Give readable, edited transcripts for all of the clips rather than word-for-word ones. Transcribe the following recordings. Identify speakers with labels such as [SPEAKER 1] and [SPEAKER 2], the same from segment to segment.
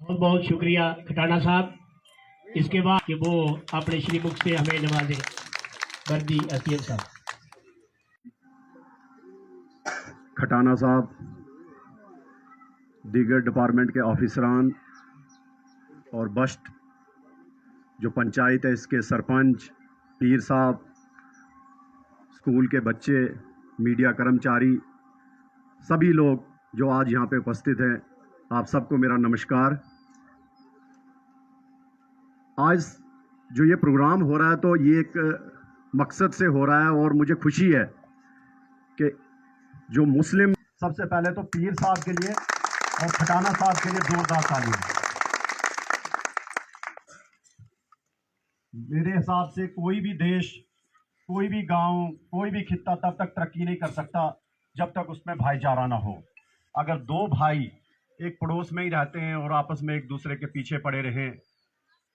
[SPEAKER 1] बहुत बहुत शुक्रिया खटाना साहब। इसके बाद कि वो अपने श्रीमुख से हमें नवाजे। वर्दी असीम साहब।
[SPEAKER 2] खटाना साहब, दीगर डिपार्टमेंट के ऑफिसरान और बस्ट जो पंचायत है इसके सरपंच, पीर साहब, स्कूल के बच्चे, मीडिया कर्मचारी, सभी लोग जो आज यहाँ पे उपस्थित हैं, आप सबको मेरा नमस्कार। आज जो ये प्रोग्राम हो रहा है तो ये एक मकसद से हो रहा है और मुझे खुशी है कि जो मुस्लिम, सबसे पहले तो पीर साहब के लिए और खटाना साहब के लिए जोरदार तालियां। मेरे हिसाब से कोई भी देश, कोई भी गांव, कोई भी खित्ता तब तक तरक्की नहीं कर सकता जब तक उसमें भाईचारा ना हो। अगर दो भाई एक पड़ोस में ही रहते हैं और आपस में एक दूसरे के पीछे पड़े रहें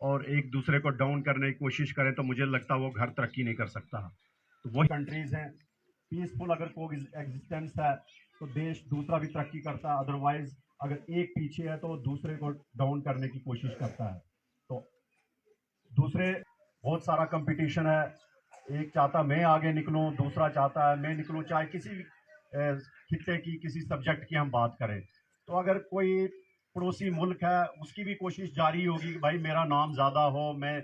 [SPEAKER 2] और एक दूसरे को डाउन करने की कोशिश करें तो मुझे लगता है वो घर तरक्की नहीं कर सकता। तो वही कंट्रीज हैं, पीसफुल अगर कोई एग्जिस्टेंस है तो देश दूसरा भी तरक्की करता है। अदरवाइज अगर एक पीछे है तो दूसरे को डाउन करने की कोशिश करता है। तो दूसरे बहुत सारा कंपटीशन है, एक चाहता मैं आगे निकलूं, दूसरा चाहता है मैं निकलूं, चाहे किसी भी खित्ते की, किसी सब्जेक्ट की हम बात करें। तो अगर कोई पड़ोसी मुल्क है उसकी भी कोशिश जारी होगी कि भाई मेरा नाम ज़्यादा हो, मैं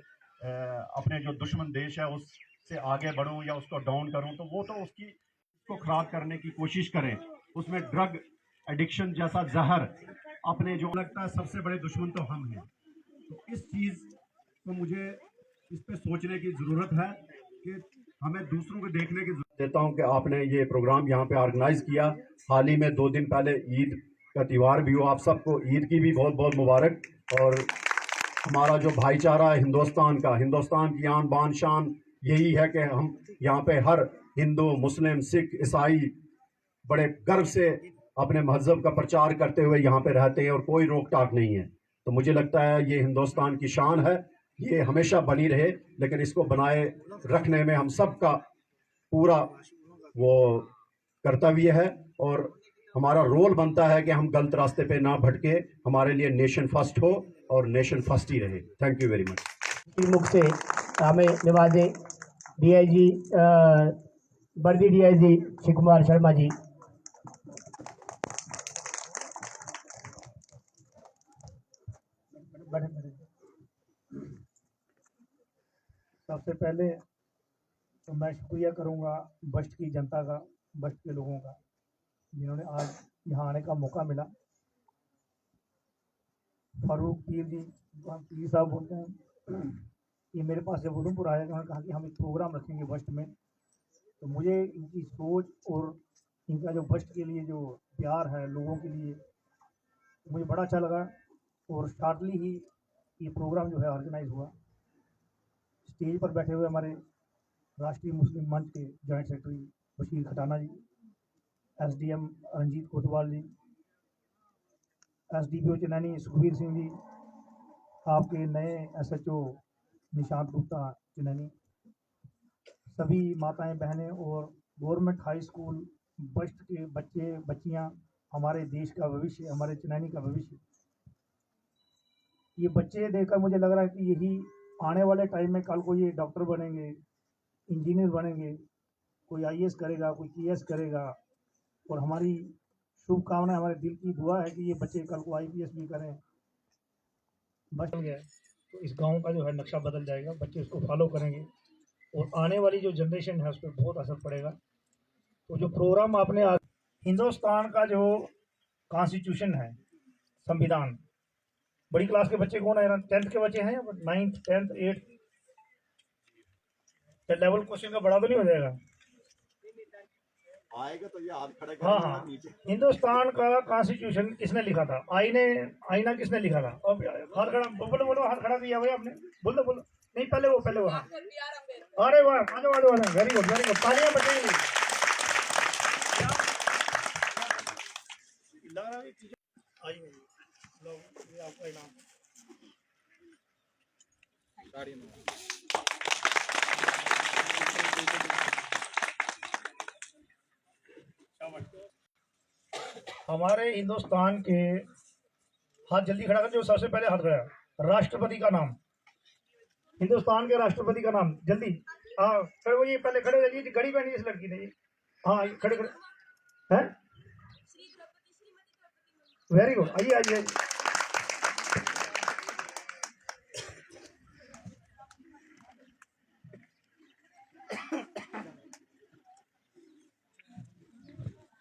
[SPEAKER 2] अपने जो दुश्मन देश है उससे आगे बढ़ूं या उसको डाउन करूं, तो वो तो उसको खराब करने की कोशिश करें। उसमें ड्रग एडिक्शन जैसा जहर अपने जो लगता है सबसे बड़े दुश्मन तो हम हैं। तो इस चीज़ को मुझे इस पे सोचने की ज़रूरत है कि हमें दूसरों को देखने की जरूरत। देता हूं कि आपने ये प्रोग्राम यहाँ पे ऑर्गेनाइज किया। हाल ही में 2 दिन पहले ईद का त्यौहार भी हुआ, आप सबको ईद की भी बहुत बहुत मुबारक। और हमारा जो भाईचारा है हिंदुस्तान का, हिंदुस्तान की आन बान शान यही है कि हम यहाँ पे हर हिंदू, मुस्लिम, सिख, ईसाई बड़े गर्व से अपने मजहब का प्रचार करते हुए यहाँ पे रहते हैं और कोई रोक टाक नहीं है। तो मुझे लगता है ये हिंदुस्तान की शान है, ये हमेशा बनी रहे, लेकिन इसको बनाए रखने में हम सबका पूरा वो कर्तव्य है और हमारा रोल बनता है कि हम गलत रास्ते पे ना भटके, हमारे लिए नेशन फर्स्ट हो और नेशन फर्स्ट ही रहे। Thank you very much.
[SPEAKER 1] मुख से हमें नवाजे डीआईजी वर्दी डीआईजी शिव कुमार शर्मा जी।
[SPEAKER 3] सबसे पहले तो मैं शुक्रिया करूंगा बस्ट की जनता का, बस्ट के लोगों का, जिन्होंने आज यहाँ आने का मौका मिला। फारूक पीर जी, पीर साहब बोलते हैं, ये मेरे पास जब उधमपुर आए उन्होंने कहा कि हम एक प्रोग्राम रखेंगे बस्ट में। तो मुझे इनकी सोच और इनका जो बस्ट के लिए जो प्यार है लोगों के लिए, मुझे बड़ा अच्छा लगा। और स्टार्टली ही ये प्रोग्राम जो है ऑर्गेनाइज हुआ। स्टेज पर बैठे हुए हमारे राष्ट्रीय मुस्लिम मंच के जॉइंट सेक्रेटरी बशीर खटाना जी, एसडीएम रंजीत कोतवाल जी, एसडीपीओ चनैनी सुखबीर सिंह जी, आपके नए एसएचओ निशांत गुप्ता चनैनी, सभी माताएं बहनें और गवर्नमेंट हाई स्कूल बस्ट के बच्चे बच्चियां, हमारे देश का भविष्य, हमारे चनैनी का भविष्य। ये बच्चे देखकर मुझे लग रहा है कि यही आने वाले टाइम में कल को ये डॉक्टर बनेंगे, इंजीनियर बनेंगे, कोई आईएएस करेगा, कोई पीएस करेगा। और हमारी शुभकामनाएं, हमारे दिल की दुआ है कि ये बच्चे कल को आईपीएस भी करें। बस हो गया तो इस गांव का जो है नक्शा बदल जाएगा, बच्चे उसको फॉलो करेंगे और आने वाली जो जनरेशन है उस पर बहुत असर पड़ेगा। तो जो प्रोग्राम आपने आज, हिंदुस्तान का जो कॉन्स्टिट्यूशन है, संविधान, बड़ी क्लास के बच्चे कौन है? 10th के बच्चे हैं या 9th 10th 8th? Level question का बड़ा तो नहीं हो जाएगा?
[SPEAKER 2] आएगा तो ये हाथ खड़े
[SPEAKER 3] हाँ हाँ। हिंदुस्तान का कॉन्स्टिट्यूशन किसने लिखा था? आईना किसने लिखा था? अब हाथ खड़ा, बोलो बोलो, हाथ खड़ा किया भाई आपने, बोलो बोलो। नहीं पहले वो हाँ। अरे वाह, आजो आजो आजो, वेरी गुड वेरी गुड, तालियां बजाइए। आइए लो, ये आपका इनाम। हमारे हिंदुस्तान के हाथ जल्दी खड़ा कर, जो सबसे पहले हाथ खड़ा है। राष्ट्रपति का नाम, हिंदुस्तान के राष्ट्रपति का नाम, जल्दी। हाँ खड़े हो, ये पहले खड़े हो जाइए, घड़ी पहनी इस लड़की ने। हाँ खड़े खड़े हैं, वेरी गुड, आइए आइए आइए।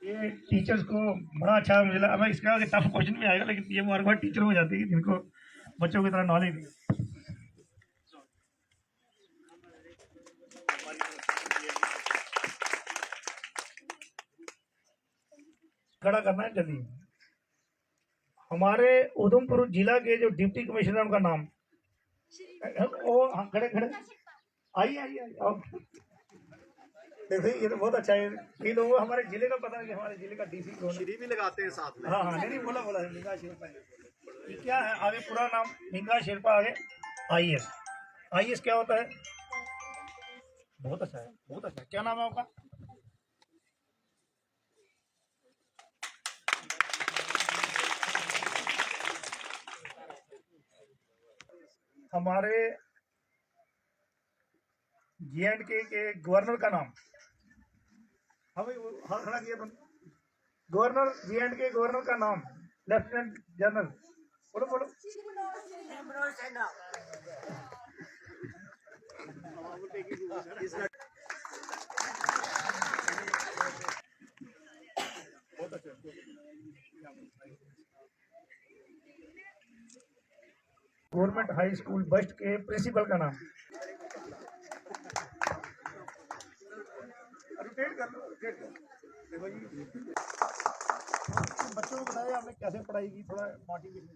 [SPEAKER 3] ये टीचर्स को बड़ा अच्छा मिला। अब इसका आगे टफ क्वेश्चन भी आएगा, लेकिन ये हमारे पास टीचर हो जाती है जिनको बच्चों की तरह नॉलेज नहीं। खड़ा करना है जल्दी। हमारे उधमपुर जिला के जो डिप्टी कमिश्नर, उनका नाम, ओ हाँ खड़े खड़े, आइए आइए आइए आओ। देखिए ये तो बहुत अच्छा है, कई लोगों को हमारे जिले का पता नहीं, हमारे जिले का डीसी कौन है।
[SPEAKER 2] श्री भी लगाते हैं साथ में।
[SPEAKER 3] हाँ हाँ नहीं बोला बोला है, निंगा शेरपा है। ये क्या है आगे पूरा नाम? निंगा शेरपा, आगे आईएएस। आईएएस क्या होता है? बहुत अच्छा है, बहुत अच्छा है। क्या नाम है आपका? हमारे J&K के गवर्नर का नाम, हमें हाँ खड़ा किया गवर्नर, J&K गवर्नर का नाम, लेफ्टिनेंट जनरल, बोलो बोलो। बहुत अच्छा। गवर्नमेंट हाई स्कूल बस्ट के प्रिंसिपल का नाम, रोटेट कर लो, रोटेट कर। देखो जी, बच्चों को बताया आपने कैसे पढ़ाई की, थोड़ा मोटिवेशन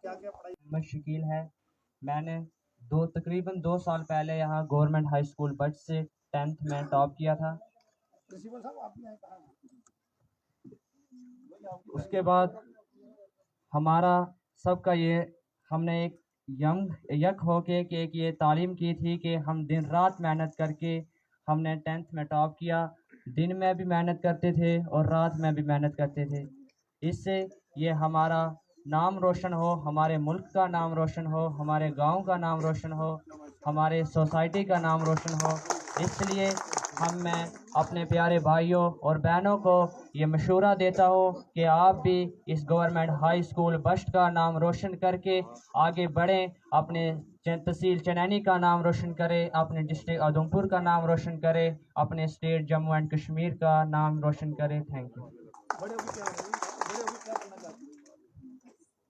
[SPEAKER 3] क्या क्या पढ़ाई।
[SPEAKER 4] मोहम्मद शकील है। मैंने तकरीबन 2 साल पहले यहाँ गवर्नमेंट हाई स्कूल बट से 10th में टॉप किया था।
[SPEAKER 3] प्रिंसिपल साहब आप भी आए कहाँ?
[SPEAKER 4] उसके बाद हमारा सबका ये, हमने एक यक होके कि एक ये तालीम की थी कि हम दिन रात मेहनत करके हमने 10th में टॉप किया। दिन में भी मेहनत करते थे और रात में भी मेहनत करते थे। इससे ये हमारा नाम रोशन हो, हमारे मुल्क का नाम रोशन हो, हमारे गांव का नाम रोशन हो, हमारे सोसाइटी का नाम रोशन हो। इसलिए मैं अपने प्यारे भाइयों और बहनों को ये मशवरा देता हूँ कि आप भी इस गवर्नमेंट हाई स्कूल बस्ट का नाम रोशन करके आगे बढ़ें, अपने तहसील चनैनी का नाम रोशन करें, अपने डिस्ट्रिक्ट उधमपुर का नाम रोशन करें, अपने स्टेट जम्मू एंड कश्मीर का नाम रोशन करें। Thank you.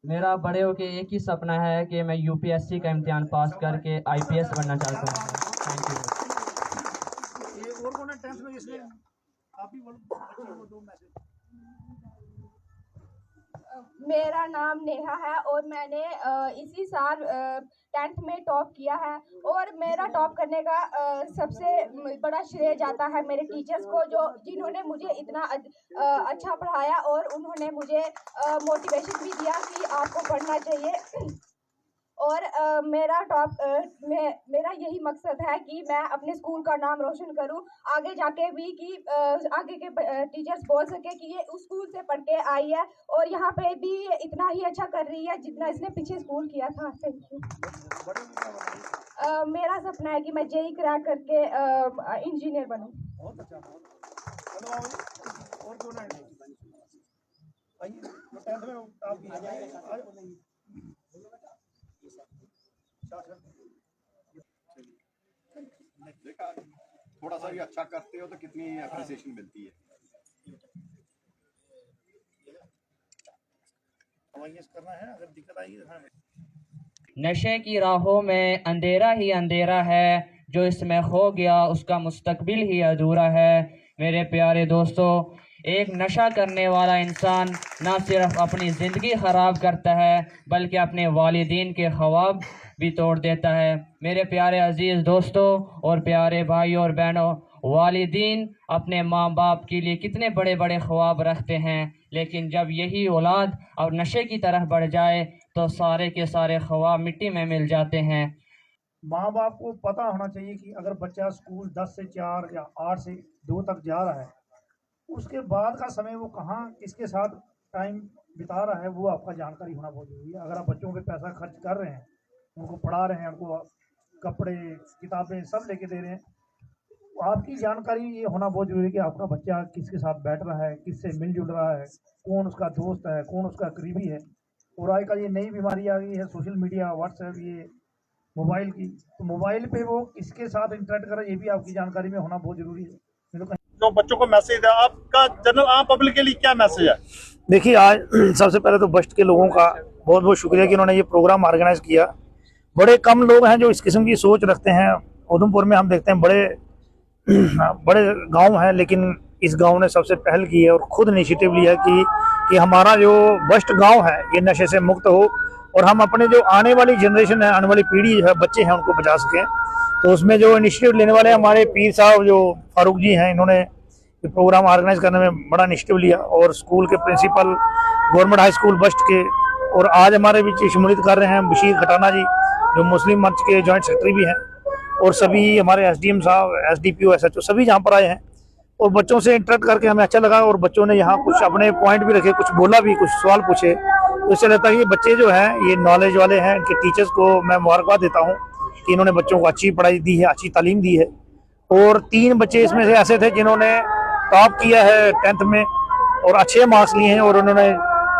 [SPEAKER 4] मेरा बड़े होके एक ही सपना है कि मैं यूपीएससी का इम्तिहान पास करके आईपीएस बनना चाहता हूँ। Thank you.
[SPEAKER 3] ये और कौन है 10th में? इसलिए आप ही बोलो दो मैसेज।
[SPEAKER 5] मेरा नाम नेहा है और मैंने इसी साल 10th में टॉप किया है। और मेरा टॉप करने का सबसे बड़ा श्रेय जाता है मेरे टीचर्स को, जिन्होंने मुझे इतना अच्छा पढ़ाया और उन्होंने मुझे मोटिवेशन भी दिया कि आपको पढ़ना चाहिए। और मेरा यही मकसद है कि मैं अपने स्कूल का नाम रोशन करूं आगे जाके भी, कि आगे के टीचर्स बोल सके कि ये उस स्कूल से पढ़ के आई है और यहाँ पे भी इतना ही अच्छा कर रही है जितना इसने पीछे स्कूल किया था। Thank you. मेरा सपना है कि मैं जेई क्रैक करके इंजीनियर बनूं।
[SPEAKER 3] बहुत अच्छा, चलो आओ जी। और कौन है? आइए, 10th में आप भी आ जाइए।
[SPEAKER 2] देखा, थोड़ा सा भी अच्छा करते हो तो कितनी अप्रिसिएशन मिलती है।
[SPEAKER 3] करना है, अगर दिक्कत आएगी।
[SPEAKER 4] नशे की राहों में अंधेरा ही अंधेरा है, जो इसमें खो गया उसका मुस्तकबिल ही अधूरा है। मेरे प्यारे दोस्तों, एक नशा करने वाला इंसान ना सिर्फ अपनी ज़िंदगी ख़राब करता है बल्कि अपने वालिदीन के ख्वाब भी तोड़ देता है। मेरे प्यारे अजीज़ दोस्तों और प्यारे भाइयों और बहनों, वालिदीन अपने माँ बाप के लिए कितने बड़े बड़े ख्वाब रखते हैं, लेकिन जब यही औलाद और नशे की तरफ बढ़ जाए तो सारे के सारे ख्वाब मिट्टी में मिल जाते हैं।
[SPEAKER 3] माँ बाप को पता होना चाहिए कि अगर बच्चा स्कूल 10 से 4 या 8 से 2 तक जा रहा है, उसके बाद का समय वो कहाँ किसके साथ टाइम बिता रहा है वो आपका जानकारी होना बहुत जरूरी है। अगर आप बच्चों पे पैसा खर्च कर रहे हैं, उनको पढ़ा रहे हैं, उनको कपड़े किताबें सब लेके दे रहे हैं, तो आपकी जानकारी ये होना बहुत जरूरी है कि आपका बच्चा किसके साथ बैठ रहा है, किससे मिलजुल रहा है, कौन उसका दोस्त है, कौन उसका करीबी है। और आजकल ये नई बीमारी आ गई है सोशल मीडिया, व्हाट्सएप, ये मोबाइल की, तो मोबाइल पे वो किसके साथ इंटरेक्ट कर रहा है ये भी आपकी जानकारी में होना बहुत जरूरी है। नहीं तो कहीं
[SPEAKER 2] जो बच्चों को मैसेज है, आपका जनरल आम पब्लिक के लिए क्या मैसेज है?
[SPEAKER 3] देखिए, आज सबसे पहले तो बस्ट के लोगों का बहुत बहुत शुक्रिया कि उन्होंने ये प्रोग्राम ऑर्गेनाइज किया। बड़े कम लोग हैं जो इस किस्म की सोच रखते हैं। उधमपुर में हम देखते हैं बड़े बड़े गांव हैं, लेकिन इस गांव ने सबसे पहल की है और खुद इनिशिएटिव लिया कि हमारा जो बस्ट गांव है ये नशे से मुक्त हो और हम अपने जो आने वाली जनरेशन है, आने वाली पीढ़ी जो है, बच्चे हैं, उनको बचा सकें। तो उसमें जो इनिशिएटिव लेने वाले हमारे पीर साहब जो फारूक जी हैं, इन्होंने ये प्रोग्राम ऑर्गेनाइज करने में बड़ा इनिशिएटिव लिया और स्कूल के प्रिंसिपल, गवर्नमेंट हाई स्कूल बस्ट के, और आज हमारे बीच शमूलियत कर रहे हैं बशीर खटाना जी जो मुस्लिम मंच के जॉइंट सेक्रेटरी भी हैं, और सभी हमारे एसडीएम साहब, एसडीपीओ, एसएचओ सभी यहाँ पर आए हैं और बच्चों से इंटरेक्ट करके हमें अच्छा लगा। और बच्चों ने यहाँ कुछ अपने पॉइंट भी रखे, कुछ बोला भी, कुछ सवाल पूछे। तो इससे लगता है कि ये बच्चे जो हैं ये नॉलेज वाले हैं। इनके टीचर्स को मैं मुबारकबाद देता हूँ कि इन्होंने बच्चों को अच्छी पढ़ाई दी है, अच्छी तालीम दी है। और 3 बच्चे इसमें से ऐसे थे जिन्होंने टॉप किया है 10th में और अच्छे मार्क्स लिए हैं, और उन्होंने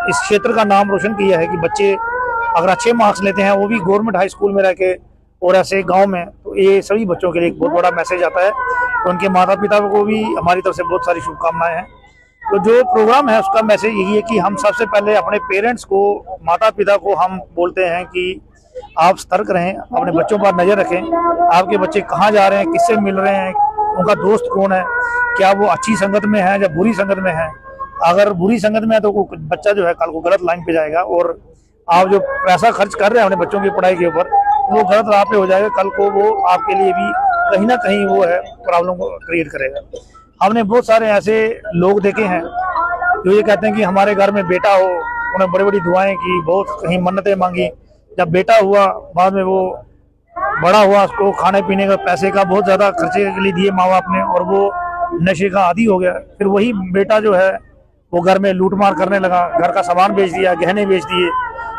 [SPEAKER 3] इस क्षेत्र का नाम रोशन किया है कि बच्चे अगर अच्छे मार्क्स लेते हैं, वो भी गवर्नमेंट हाई स्कूल में रह के और ऐसे गांव में, तो ये सभी बच्चों के लिए एक बहुत बड़ा मैसेज आता है। तो उनके माता पिता को भी हमारी तरफ से बहुत सारी शुभकामनाएं हैं। तो जो प्रोग्राम है उसका मैसेज यही है कि हम सबसे पहले अपने पेरेंट्स को, माता पिता को हम बोलते हैं कि आप सतर्क रहें, अपने बच्चों पर नज़र रखें। आपके बच्चे कहाँ जा रहे हैं, किससे मिल रहे हैं, उनका दोस्त कौन है, क्या वो अच्छी संगत में है या बुरी संगत में है। अगर बुरी संगत में है तो बच्चा जो है कल को गलत लाइन पे जाएगा, और आप जो पैसा खर्च कर रहे हैं अपने बच्चों की पढ़ाई के ऊपर, वो गलत राह पे हो जाएगा। कल को वो आपके लिए भी कहीं ना कहीं वो है प्रॉब्लम को क्रिएट करेगा। हमने बहुत सारे ऐसे लोग देखे हैं जो ये कहते हैं कि हमारे घर में बेटा हो, उन्हें बड़ी बड़ी दुआएं की, बहुत कहीं मन्नतें मांगी, जब बेटा हुआ बाद में वो बड़ा हुआ, उसको खाने पीने का पैसे का बहुत ज़्यादा खर्चे के लिए दिए माँ बाप ने, और वो नशे का आदी हो गया। फिर वही बेटा जो है वो घर में लूटमार करने लगा, घर का सामान बेच दिया, गहने बेच दिए।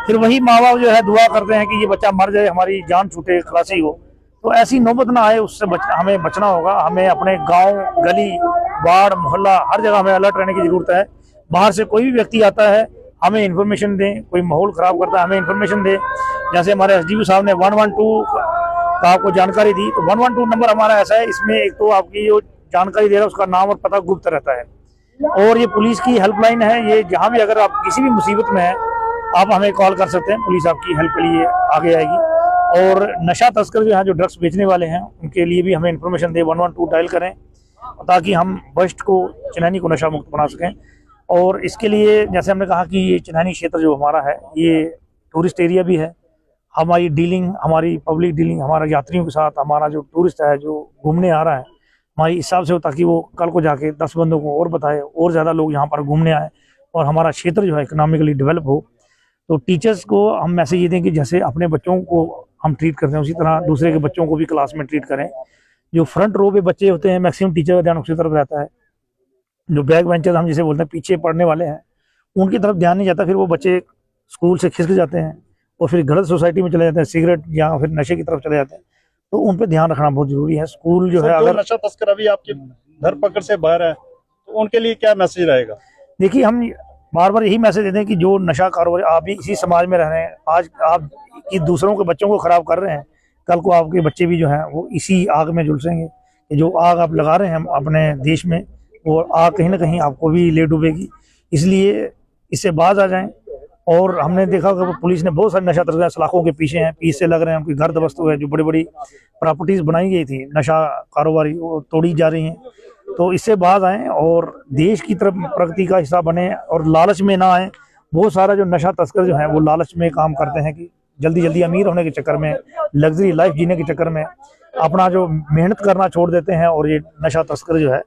[SPEAKER 3] फिर वही माँ बाप जो है दुआ करते हैं कि ये बच्चा मर जाए, हमारी जान छूटे, खलासी हो। तो ऐसी नौबत ना आए, उससे हमें बचना होगा। हमें अपने गांव, गली, वार्ड, मोहल्ला, हर जगह हमें अलर्ट रहने की जरूरत है। बाहर से कोई भी व्यक्ति आता है, हमें इन्फॉर्मेशन दें, कोई माहौल खराब करता है हमें इन्फॉर्मेशन दें। जैसे हमारे एसडीपी साहब ने 112 का आपको जानकारी दी, तो 112 नंबर हमारा ऐसा है, इसमें एक तो आपकी जो जानकारी दे रहा है उसका नाम और पता गुप्त रहता है, और ये पुलिस की हेल्पलाइन है। ये जहाँ भी अगर आप किसी भी मुसीबत में है, आप हमें कॉल कर सकते हैं, पुलिस आपकी हेल्प के लिए आगे आएगी। और नशा तस्कर जो है, जो ड्रग्स बेचने वाले हैं, उनके लिए भी हमें इन्फॉर्मेशन दे, 112 डायल करें, ताकि हम बस्ट को, चिनैनी को नशा मुक्त बना सकें। और इसके लिए जैसे हमने कहा कि ये चिनैनी क्षेत्र जो हमारा है ये टूरिस्ट एरिया भी है। हमारी डीलिंग, हमारी पब्लिक डीलिंग, हमारा यात्रियों के साथ, हमारा जो टूरिस्ट है जो घूमने आ रहा है, हमारी हिसाब से हो ताकि वो कल को जाके 10 बंदों को और बताए, और ज़्यादा लोग यहाँ पर घूमने आए और हमारा क्षेत्र जो है इकोनॉमिकली डेवलप हो। तो टीचर्स को हम मैसेज ये दें कि जैसे अपने बच्चों को हम ट्रीट करते हैं, उसी तरह दूसरे के बच्चों को भी क्लास में ट्रीट करें। जो फ्रंट रो पे बच्चे होते हैं, मैक्सिमम टीचर का ध्यान उसी तरफ रहता है। जो बैक बेंचर्स हम जिसे बोलते हैं, पीछे पढ़ने वाले हैं, उनकी तरफ ध्यान नहीं जाता। फिर वो बच्चे स्कूल से खिसक जाते हैं और फिर गलत सोसाइटी में चले जाते हैं, सिगरेट या फिर नशे की तरफ चले जाते हैं। तो उन पर ध्यान रखना बहुत जरूरी है। स्कूल जो है, अगर
[SPEAKER 2] नशा तस्कर अभी आपकी धरपकड़ से बाहर है, तो उनके लिए क्या मैसेज रहेगा?
[SPEAKER 3] देखिए, हम बार बार यही मैसेज देते हैं कि जो नशा कारोबार, आप भी इसी समाज में रह रहे हैं, आज आप दूसरों के बच्चों को खराब कर रहे हैं, कल को आपके बच्चे भी जो हैं वो इसी आग में झुलसेंगे। जो आग आप लगा रहे हैं अपने देश में, वो आग कहीं ना कहीं आपको भी ले डूबेगी। इसलिए इससे बाज आ जाएं। और हमने देखा कि पुलिस ने बहुत सारे नशा तस्कर सलाखों के पीछे हैं, पीछे लग रहे हैं, उनके घर ध्वस्त हुए, जो बड़ी बड़ी प्रॉपर्टीज बनाई गई थी नशा कारोबारी, वो तोड़ी जा रही हैं। तो इससे बाज आएँ और देश की तरफ प्रगति का हिस्सा बने और लालच में ना आए। बहुत सारा जो नशा तस्कर जो है वो लालच में काम करते हैं कि जल्दी जल्दी अमीर होने के चक्कर में, लग्जरी लाइफ जीने के चक्कर में अपना जो मेहनत करना छोड़ देते हैं, और ये नशा तस्कर जो है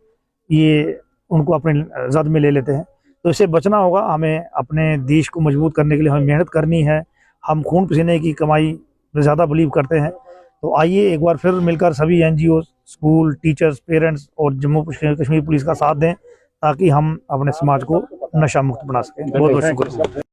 [SPEAKER 3] ये उनको अपने जद में ले लेते हैं। तो इससे बचना होगा। हमें अपने देश को मजबूत करने के लिए हमें मेहनत करनी है। हम खून पसीने की कमाई में ज़्यादा बिलीव करते हैं। तो आइए एक बार फिर मिलकर सभी NGO, स्कूल, टीचर्स, पेरेंट्स और जम्मू कश्मीर पुलिस का साथ दें, ताकि हम अपने समाज को नशा मुक्त बना सकें। बहुत बहुत शुक्रिया।